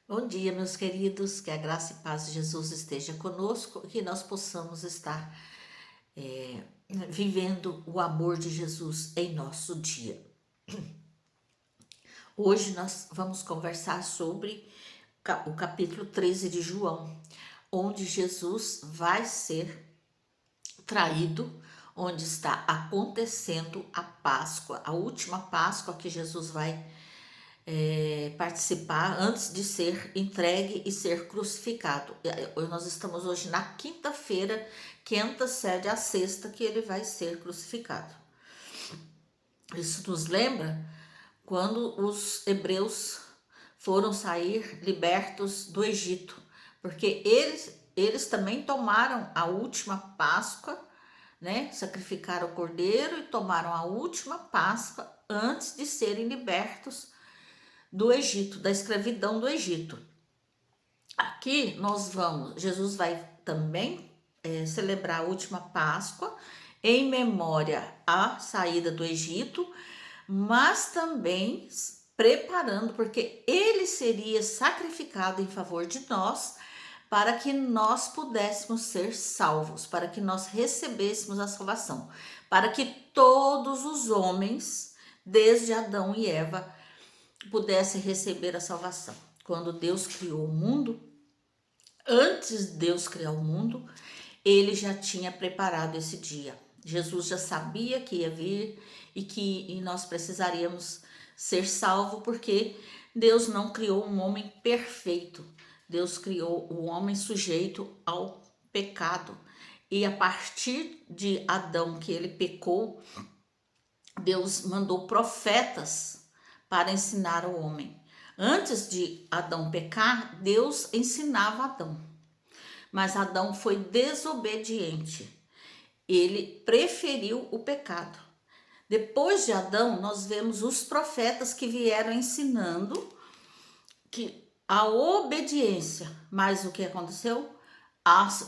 Bom dia, meus queridos, que a graça e paz de Jesus esteja conosco e que nós possamos estar vivendo o amor de Jesus em nosso dia. Hoje nós vamos conversar sobre o capítulo 13 de João, onde Jesus vai ser traído, onde está acontecendo a Páscoa, a última Páscoa que Jesus vai participar antes de ser entregue e ser crucificado. Nós estamos hoje na quinta-feira, que antecede a sexta que ele vai ser crucificado. Isso nos lembra quando os hebreus foram sair libertos do Egito, porque eles também tomaram a última Páscoa, né? Sacrificaram o cordeiro e tomaram a última Páscoa antes de serem libertos do Egito, da escravidão do Egito. Aqui Jesus vai também celebrar a última Páscoa em memória à saída do Egito, mas também preparando, porque ele seria sacrificado em favor de nós, para que nós pudéssemos ser salvos, para que nós recebêssemos a salvação, para que todos os homens, desde Adão e Eva, pudesse receber a salvação. Quando Deus criou o mundo, antes de Deus criar o mundo, ele já tinha preparado esse dia. Jesus já sabia que ia vir e nós precisaríamos ser salvos, porque Deus não criou um homem perfeito. Deus criou o homem sujeito ao pecado. E a partir de Adão, que ele pecou, Deus mandou profetas para ensinar o homem. Antes de Adão pecar, Deus ensinava Adão. Mas Adão foi desobediente. Ele preferiu o pecado. Depois de Adão, nós vemos os profetas que vieram ensinando que a obediência. Mas o que aconteceu?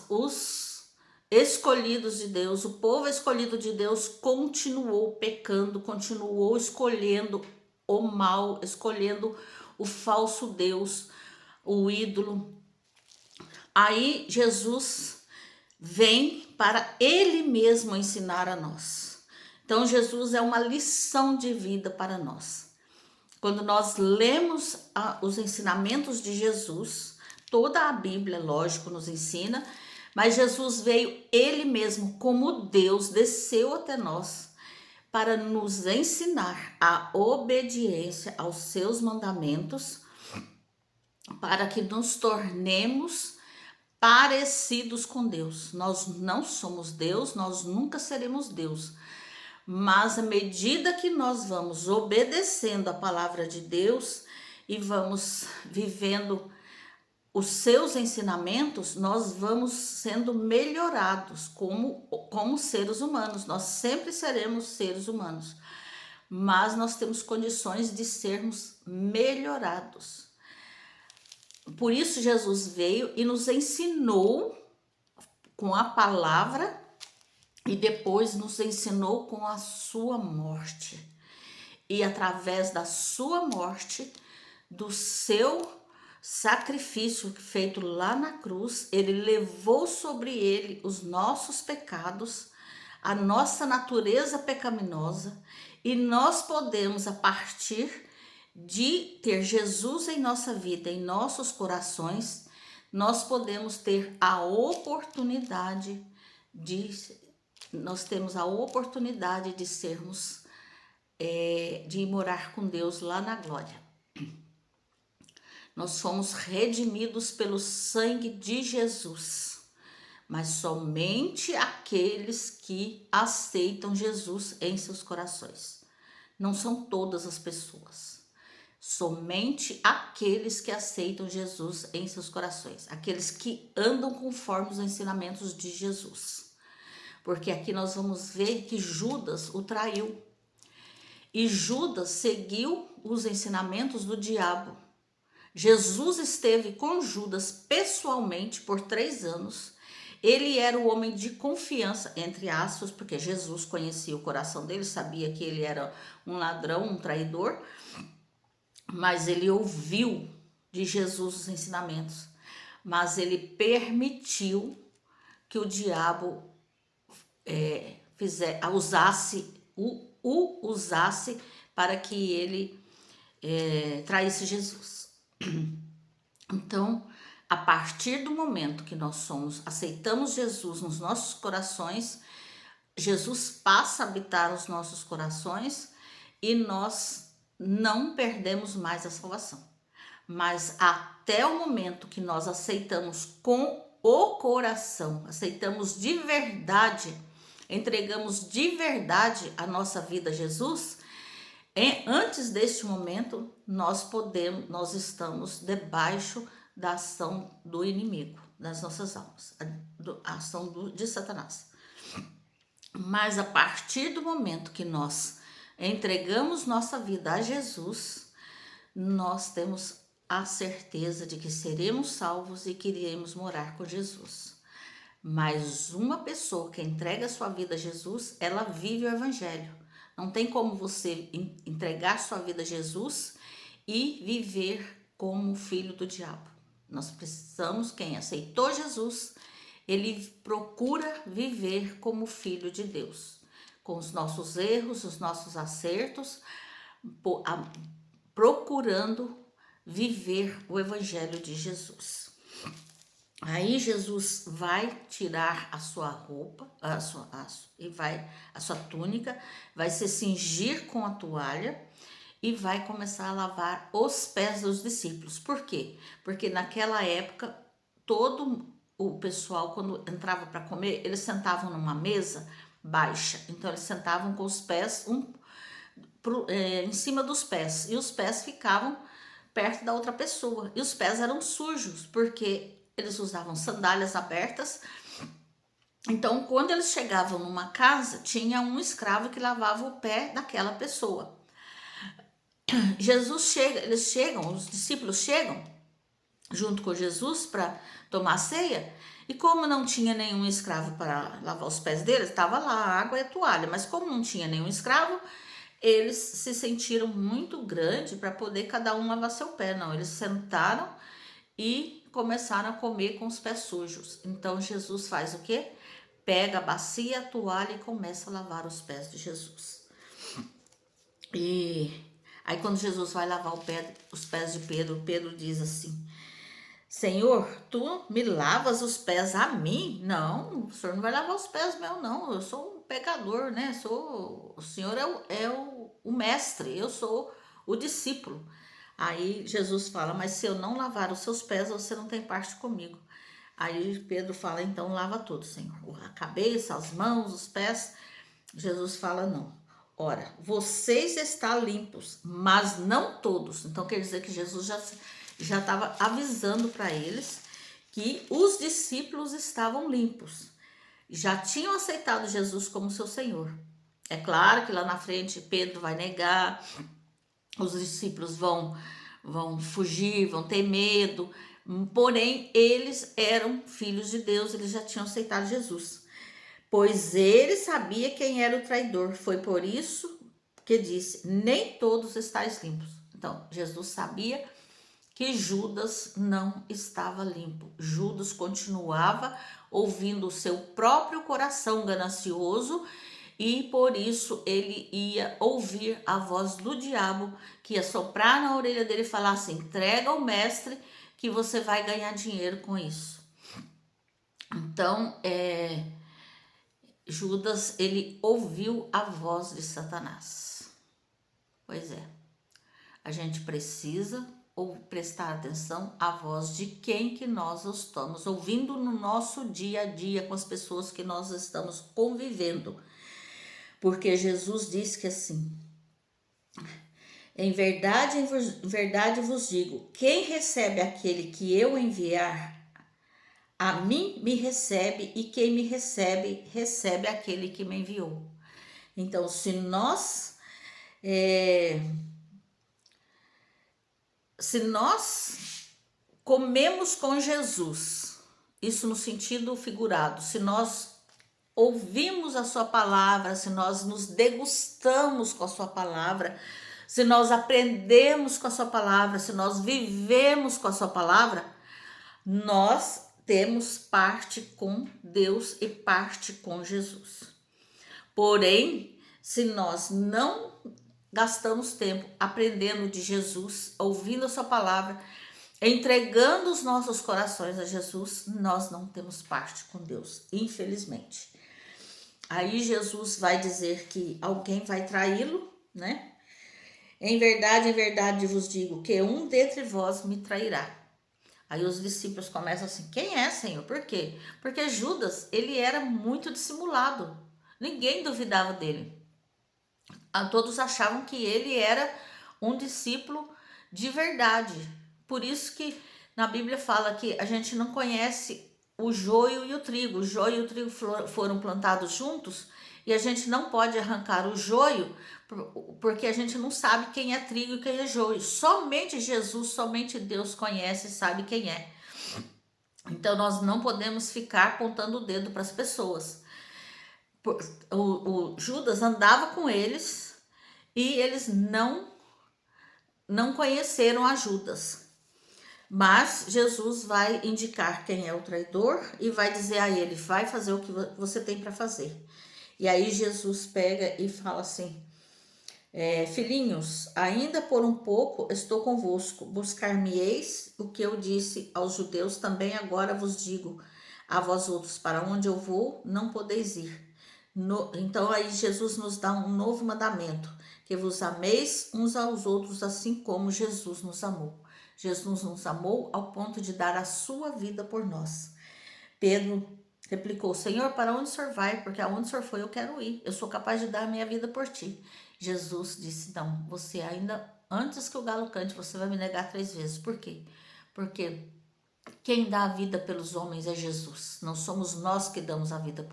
Os escolhidos de Deus, o povo escolhido de Deus continuou pecando, continuou escolhendo o mal, escolhendo o falso Deus, o ídolo. Aí Jesus vem para ele mesmo ensinar a nós. Então Jesus é uma lição de vida para nós. Quando nós lemos os ensinamentos de Jesus, toda a Bíblia, lógico, nos ensina, mas Jesus veio ele mesmo como Deus, desceu até nós para nos ensinar a obediência aos seus mandamentos, para que nos tornemos parecidos com Deus. Nós não somos Deus, nós nunca seremos Deus. Mas à medida que nós vamos obedecendo a palavra de Deus e vamos vivendo os seus ensinamentos, nós vamos sendo melhorados como seres humanos. Nós sempre seremos seres humanos, mas nós temos condições de sermos melhorados. Por isso Jesus veio e nos ensinou com a palavra e depois nos ensinou com a sua morte. E através da sua morte, do seu sacrifício feito lá na cruz, ele levou sobre ele os nossos pecados, a nossa natureza pecaminosa, e nós podemos, a partir de ter Jesus em nossa vida, em nossos corações, nós podemos ter a oportunidade nós temos a oportunidade de sermos, de ir morar com Deus lá na glória. Nós fomos redimidos pelo sangue de Jesus, mas somente aqueles que aceitam Jesus em seus corações. Não são todas as pessoas. Somente aqueles que aceitam Jesus em seus corações, aqueles que andam conforme os ensinamentos de Jesus. Porque aqui nós vamos ver que Judas o traiu. E Judas seguiu os ensinamentos do diabo. Jesus esteve com Judas pessoalmente por 3 anos. Ele era o homem de confiança, entre aspas, porque Jesus conhecia o coração dele, sabia que ele era um ladrão, um traidor. Mas ele ouviu de Jesus, os ensinamentos, mas ele permitiu que o diabo usasse para que ele traísse Jesus. Então, a partir do momento que nós aceitamos Jesus nos nossos corações, Jesus passa a habitar os nossos corações e nós não perdemos mais a salvação. Mas até o momento que nós aceitamos com o coração, aceitamos de verdade, entregamos de verdade a nossa vida a Jesus, antes deste momento nós estamos debaixo da ação do inimigo, das nossas almas, a ação de Satanás. Mas a partir do momento que nós entregamos nossa vida a Jesus, nós temos a certeza de que seremos salvos e que iremos morar com Jesus. Mas uma pessoa que entrega sua vida a Jesus, ela vive o evangelho. Não tem como você entregar sua vida a Jesus e viver como filho do diabo. Nós precisamos, quem aceitou Jesus, ele procura viver como filho de Deus, com os nossos erros, os nossos acertos, procurando viver o evangelho de Jesus. Aí Jesus vai tirar a sua roupa, a sua túnica, vai se cingir com a toalha e vai começar a lavar os pés dos discípulos. Por quê? Porque naquela época todo o pessoal, quando entrava para comer, eles sentavam numa mesa baixa. Então eles sentavam com os pés em cima dos pés, e os pés ficavam perto da outra pessoa, e os pés eram sujos, porque eles usavam sandálias abertas. Então, quando eles chegavam numa casa, tinha um escravo que lavava o pé daquela pessoa. Os discípulos chegam junto com Jesus para tomar ceia, e como não tinha nenhum escravo para lavar os pés deles, estava lá a água e a toalha, mas como não tinha nenhum escravo, eles se sentiram muito grande para poder cada um lavar seu pé. Não, eles sentaram e começaram a comer com os pés sujos. Então Jesus faz o quê? Pega a bacia, a toalha e começa a lavar os pés de Jesus. E aí quando Jesus vai lavar os pés de Pedro, Pedro diz assim: Senhor, tu me lavas os pés a mim? Não, o Senhor não vai lavar os pés meus, não. Eu sou um pecador, né? O Senhor é o mestre, eu sou o discípulo. Aí Jesus fala: mas se eu não lavar os seus pés, você não tem parte comigo. Aí Pedro fala: então lava tudo, Senhor. A cabeça, as mãos, os pés. Jesus fala: não. Ora, vocês estão limpos, mas não todos. Então quer dizer que Jesus já estava avisando para eles que os discípulos estavam limpos, já tinham aceitado Jesus como seu Senhor. É claro que lá na frente Pedro vai negar, os discípulos vão fugir, vão ter medo, porém eles eram filhos de Deus, eles já tinham aceitado Jesus, pois ele sabia quem era o traidor. Foi por isso que disse: nem todos estáis limpos. Então Jesus sabia que Judas não estava limpo. Judas continuava ouvindo o seu próprio coração ganancioso, e por isso ele ia ouvir a voz do diabo, que ia soprar na orelha dele e falar assim: entrega ao mestre que você vai ganhar dinheiro com isso. Então, Judas, ele ouviu a voz de Satanás. Pois é, a gente precisa prestar atenção à voz de quem que nós estamos ouvindo no nosso dia a dia com as pessoas que nós estamos convivendo. Porque Jesus diz que assim: em verdade vos digo, quem recebe aquele que eu enviar, a mim me recebe, e quem me recebe, recebe aquele que me enviou. Então, se nós comemos com Jesus, isso no sentido figurado, se nós ouvimos a sua palavra, se nós nos degustamos com a sua palavra, se nós aprendemos com a sua palavra, se nós vivemos com a sua palavra, nós temos parte com Deus e parte com Jesus. Porém, se nós não gastamos tempo aprendendo de Jesus, ouvindo a sua palavra, entregando os nossos corações a Jesus, nós não temos parte com Deus, infelizmente. Aí Jesus vai dizer que alguém vai traí-lo, né? Em verdade vos digo que um dentre vós me trairá. Aí os discípulos começam assim, quem é, Senhor? Por quê? Porque Judas, ele era muito dissimulado. Ninguém duvidava dele. Todos achavam que ele era um discípulo de verdade. Por isso que na Bíblia fala que a gente não conhece o joio e o trigo. O joio e o trigo foram plantados juntos e a gente não pode arrancar o joio porque a gente não sabe quem é trigo e quem é joio. Somente Jesus, somente Deus conhece e sabe quem é. Então nós não podemos ficar apontando o dedo para as pessoas. O Judas andava com eles e eles não conheceram a Judas. Mas Jesus vai indicar quem é o traidor e vai dizer a ele, vai fazer o que você tem para fazer. E aí Jesus pega e fala assim, filhinhos, ainda por um pouco estou convosco, buscar-me-eis o que eu disse aos judeus, também agora vos digo a vós outros, para onde eu vou, não podeis ir. Então aí Jesus nos dá um novo mandamento, que vos ameis uns aos outros assim como Jesus nos amou. Jesus nos amou ao ponto de dar a sua vida por nós. Pedro replicou, Senhor, para onde o Senhor vai? Porque aonde o Senhor foi eu quero ir, eu sou capaz de dar a minha vida por ti. Jesus disse, não, você ainda, antes que o galo cante, você vai me negar 3 vezes. Por quê? Porque quem dá a vida pelos homens é Jesus, não somos nós que damos a vida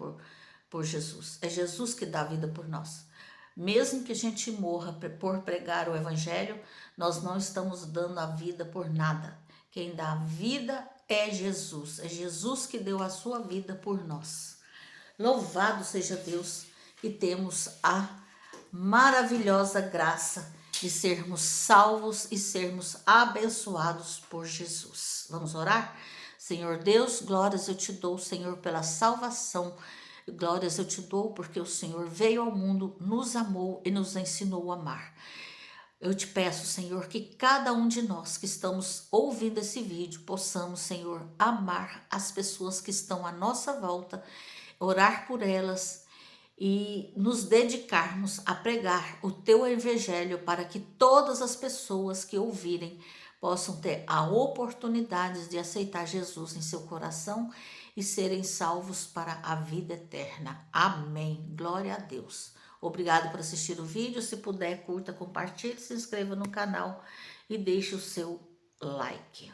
por Jesus, é Jesus que dá a vida por nós. Mesmo que a gente morra por pregar o evangelho, nós não estamos dando a vida por nada. Quem dá a vida é Jesus que deu a sua vida por nós. Louvado seja Deus que temos a maravilhosa graça de sermos salvos e sermos abençoados por Jesus. Vamos orar? Senhor Deus, glórias eu te dou, Senhor, pela salvação. Glórias eu te dou porque o Senhor veio ao mundo, nos amou e nos ensinou a amar. Eu te peço, Senhor, que cada um de nós que estamos ouvindo esse vídeo possamos, Senhor, amar as pessoas que estão à nossa volta, orar por elas e nos dedicarmos a pregar o teu evangelho para que todas as pessoas que ouvirem possam ter a oportunidade de aceitar Jesus em seu coração e serem salvos para a vida eterna. Amém. Glória a Deus. Obrigado por assistir o vídeo. Se puder, curta, compartilhe, se inscreva no canal e deixe o seu like.